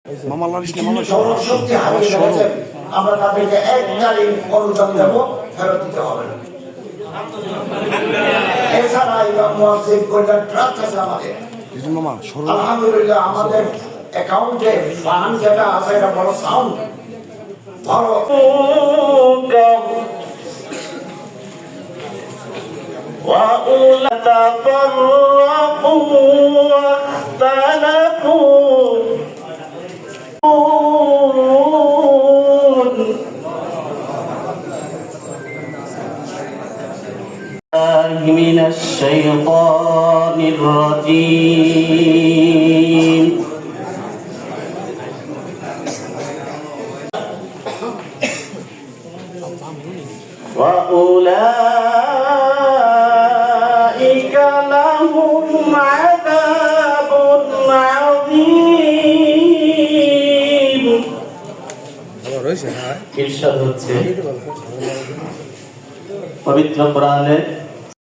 সৌরশক্তি হারিয়ে গেছেন, আমরা তাদেরকে এককালীন অনুদান দেব, ফেরত দিতে হবে না। এছাড়া ইমাম মুয়াজ্জিন কল্যাণ ট্রাস্ট আছে আমাদের, আলহামদুলিল্লাহ আমাদের অ্যাকাউন্টে ফান্ড যেটা আছে এটা বড় সাউন্ড ভালো। من الشيطان الرجيم وأولئك لهم عذاب عظيم ইরশাদ হচ্ছে পবিত্র কোরআনে